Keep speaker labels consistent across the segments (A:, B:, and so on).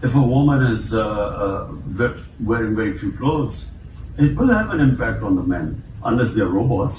A: If a woman is wearing very few clothes, it will have an impact on the men, unless they are robots.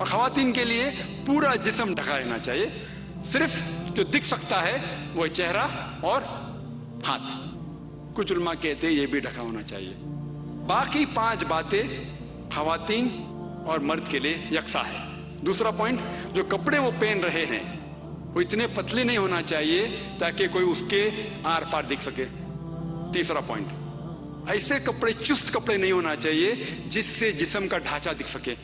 B: اور خواتین کے لیے پورا جسم ڈھکا رہنا چاہیے، صرف جو دکھ سکتا ہے وہ چہرہ اور ہاتھ. کچھ علماء کہتے ہیں یہ بھی ڈھکا ہونا چاہیے. باقی 5 باتیں خواتین اور مرد کے لیے یکساں ہے. دوسرا پوائنٹ، جو کپڑے وہ پہن رہے ہیں وہ اتنے پتلے نہیں ہونا چاہیے تاکہ کوئی اس کے آر پار دکھ سکے. تیسرا پوائنٹ، ایسے کپڑے چست کپڑے نہیں ہونا چاہیے جس سے جسم کا ڈھانچہ دکھ سکے.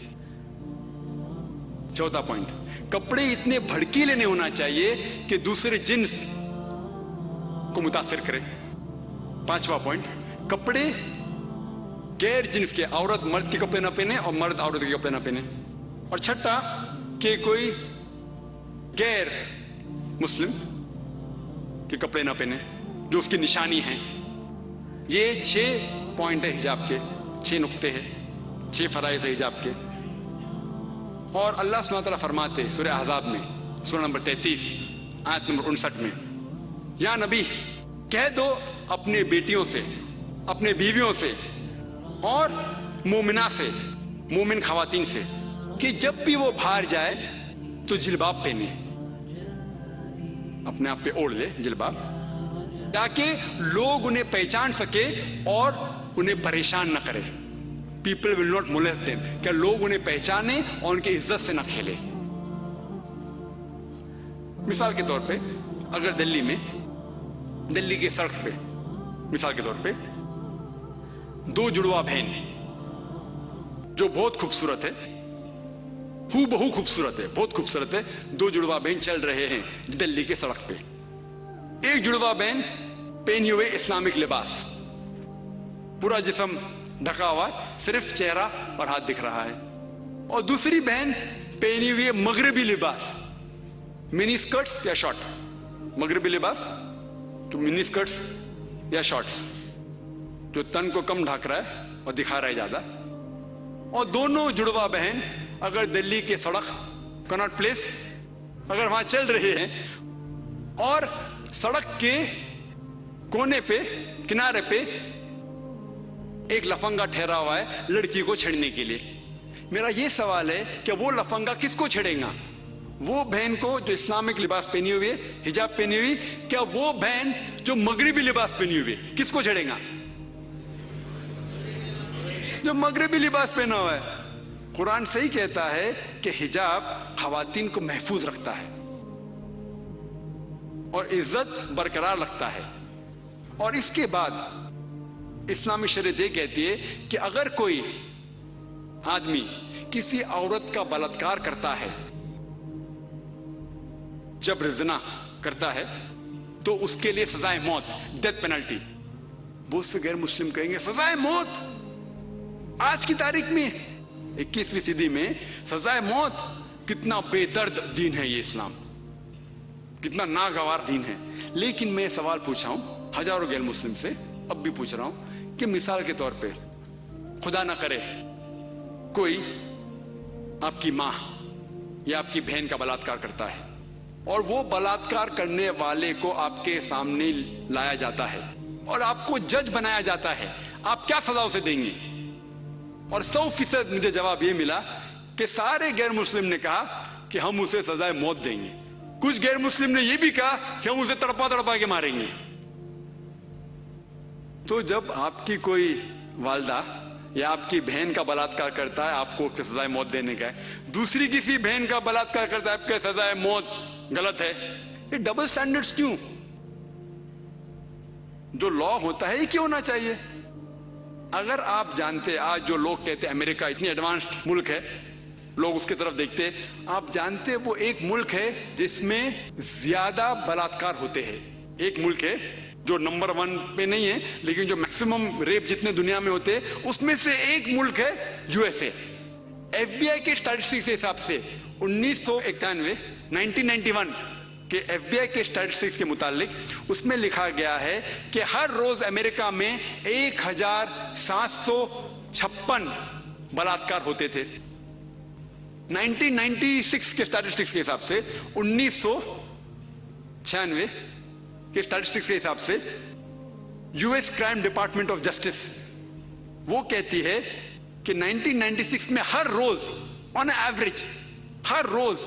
B: چوتھا پوائنٹ، کپڑے اتنے بھڑکیلے نہیں ہونا چاہیے کہ دوسرے جنس کو متاثر کرے. پانچواں پوائنٹ، کپڑے غیر جنس کے، عورت مرد کے کپڑے نہ پہنے اور مرد عورت کے کپڑے نہ پہنے. اور چھٹا کہ کوئی غیر مسلم کے کپڑے نہ پہنے جو اس کی نشانی ہیں. یہ 6 پوائنٹ ہے حجاب کے، 6 نقطے ہیں، 6 فرائض ہے حجاب کے. اور اللہ سبحانہ وتعالیٰ فرماتے سورہ احزاب میں سورہ نمبر 33 آیت نمبر 59 میں، یا نبی کہہ دو اپنے بیٹیوں سے، اپنے بیویوں سے اور مومنہ سے، مومن خواتین سے، کہ جب بھی وہ باہر جائے تو جلباب پہنے، اپنے آپ پہ اوڑھ لے جلباب، تاکہ لوگ انہیں پہچان سکے اور انہیں پریشان نہ کرے. People will not molest them، کہ لوگ انہیں پہچانے اور ان کی عزت سے نہ کھیلے. مثال کے طور پہ اگر دلی کے سڑک پہ مثال کے طور پہ 2 جڑواں بہن جو بہت خوبصورت ہے، بہو خوبصورت ہے، بہت خوبصورت ہے، 2 جڑواں بہن چل رہے ہیں دلی کے سڑک پہ. ایک جڑواں بہن پہنے ہوئے اسلامک لباس، پورا جسم ڈھکا ہوا ہے، صرف چہرہ اور ہاتھ دکھ رہا ہے. اور دوسری بہن پہنی ہوئی مغربی لباس، منی اسکرٹس یا شارٹ، مغربی لباس تو منی اسکرٹس یا شارٹس جو تن کو کم ڈھک رہا ہے اور دکھا رہا ہے زیادہ. اور دونوں جڑواں بہن اگر دلی کے سڑک کناٹ پلیس اگر وہاں چل رہے ہیں اور سڑک کے کونے پہ کنارے پہ ایک لفنگا ٹھہرا ہوا ہے لڑکی کو چھیڑنے کے لیے، میرا یہ سوال ہے کہ وہ لفنگا کس کو چھیڑے گا؟ وہ بہن کو جو اسلامک لباس پہنی ہوئی ہے، حجاب پہنی ہوئی، کیا وہ بہن جو مغربی لباس پہنی ہوئی ہے کس کو چھیڑے گا؟ جو مغربی لباس پہنا ہوا ہے. قرآن صحیح کہتا ہے کہ حجاب خواتین کو محفوظ رکھتا ہے اور عزت برقرار رکھتا ہے. اور اس کے بعد اسلامی شریعت یہ کہتی ہے کہ اگر کوئی آدمی کسی عورت کا بلاత్కాر کرتا ہے، جبر زنا کرتا ہے، تو اس کے لیے سزائے موت، ڈیتھ پینلٹی. بہت سے غیر مسلم کہیں گے سزائے موت آج کی تاریخ میں 21ویں صدی میں سزائے موت، کتنا بے درد دین ہے یہ اسلام، کتنا ناگوار دین ہے. لیکن میں سوال پوچھا ہوں ہزاروں غیر مسلم سے، اب بھی پوچھ رہا ہوں کہ مثال کے طور پہ خدا نہ کرے کوئی آپ کی ماں یا آپ کی بہن کا بلاత్కాر کرتا ہے اور وہ بلاత్కాر کرنے والے کو آپ کے سامنے لایا جاتا ہے اور آپ کو جج بنایا جاتا ہے، آپ کیا سزا اسے دیں گے؟ اور 100% مجھے جواب یہ ملا کہ سارے غیر مسلم نے کہا کہ ہم اسے سزائے موت دیں گے. کچھ غیر مسلم نے یہ بھی کہا کہ ہم اسے تڑپا کے ماریں گے. تو جب آپ کی کوئی والدہ یا آپ کی بہن کا بلاత్కాر کرتا ہے، آپ کو اس سے سزائے موت دینے کا ہے، دوسری کسی بہن کا بلاత్కాر کرتا ہے، آپ کے سزائے موت غلط ہے. یہ ڈبل سٹینڈرڈز کیوں؟ جو لا ہوتا ہے یہ کیوں ہونا چاہیے؟ اگر آپ جانتے، آج جو لوگ کہتے ہیں امریکہ اتنی ایڈوانسڈ ملک ہے، لوگ اس کی طرف دیکھتے، آپ جانتے وہ ایک ملک ہے جس میں زیادہ بلاత్కాر ہوتے ہیں. ایک ملک ہے جو نمبر 1 پہ نہیں ہے لیکن جو میکسیمم ریپ جتنے دنیا میں ہوتے ہیں اس میں سے ایک ملک ہے USA. FBI کے اسٹیٹسٹکس کے حساب سے 1991 کہ FBI کے اسٹیٹسٹکس کے متعلق اس میں لکھا گیا ہے کہ ہر روز امریکہ میں 1756 بلاత్కాر ہوتے تھے. 1996 کے اسٹیٹسٹکس کے حساب سے 1996 کے اسٹیٹسٹکس کے حساب سے US crime department of justice وہ کہتی ہے کہ 1996 میں ہر روز آن ایوریج ہر روز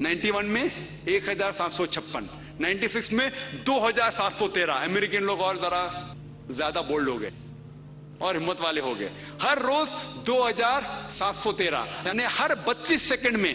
B: 91 میں 1756, 96 میں 2713. امریکن لوگ اور ذرا زیادہ بولڈ ہو گئے اور ہمت والے ہو گئے. ہر روز 2713 یعنی ہر 32 سیکنڈ میں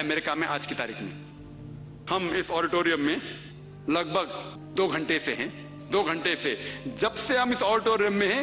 B: امریکہ میں آج کی تاریخ میں. ہم اس آڈیٹوریم میں لگ بھگ 2 گھنٹے سے ہیں. 2 گھنٹے سے جب سے ہم اس آڈیٹوریم میں ہیں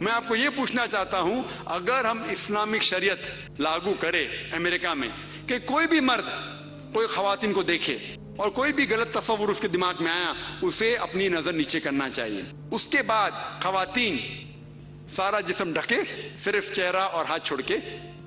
B: میں آپ کو یہ پوچھنا چاہتا ہوں, اگر ہم اسلامک شریعت لاگو کرے امریکہ میں کہ کوئی بھی مرد کوئی خواتین کو دیکھے اور کوئی بھی غلط تصور اس کے دماغ میں آیا, اسے اپنی نظر نیچے کرنا چاہیے. اس کے بعد خواتین سارا جسم ڈھکے, صرف چہرہ اور ہاتھ چھوڑ کے,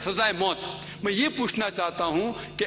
B: سزائے موت. میں یہ پوچھنا چاہتا ہوں کہ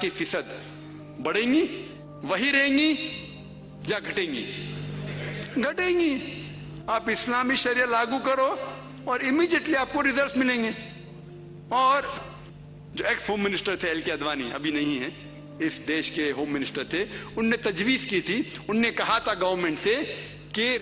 B: کی فیصد بڑھیں گی, وہی رہیں گی, یا گھٹیں گی؟ گھٹیں گی. آپ اسلامی شریعت لاگو کرو اور امیڈیٹلی آپ کو ریزلٹس ملیں گے. اور جو ایکس ہوم منسٹر تھے LK اڈوانی, ابھی نہیں ہیں, اس دیش کے ہوم منسٹر تھے, ان نے تجویز کی تھی, ان نے کہا تھا گورنمنٹ سے کہ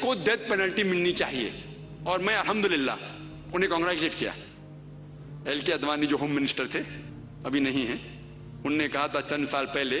B: کو ڈیتھ پینلٹی ملنی چاہیے. اور میں الحمدللہ انہیں کانگریچولیٹ کیا. LK اڈوانی جو ہوم منسٹر تھے, ابھی نہیں ہیں, ان نے کہا تھا چند سال پہلے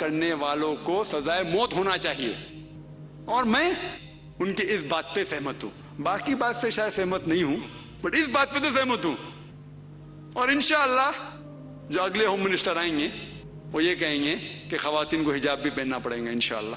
B: کرنے والوں کو سزائے موت ہونا چاہیے. اور میں ان کی اس بات پہ سہمت ہوں. باقی بات سے شاید سہمت نہیں ہوں, بٹ اس بات پہ تو سہمت ہوں. اور انشاءاللہ جو اگلے ہوم منسٹر آئیں گے وہ یہ کہیں گے کہ خواتین کو حجاب بھی پہننا پڑے گا انشاءاللہ.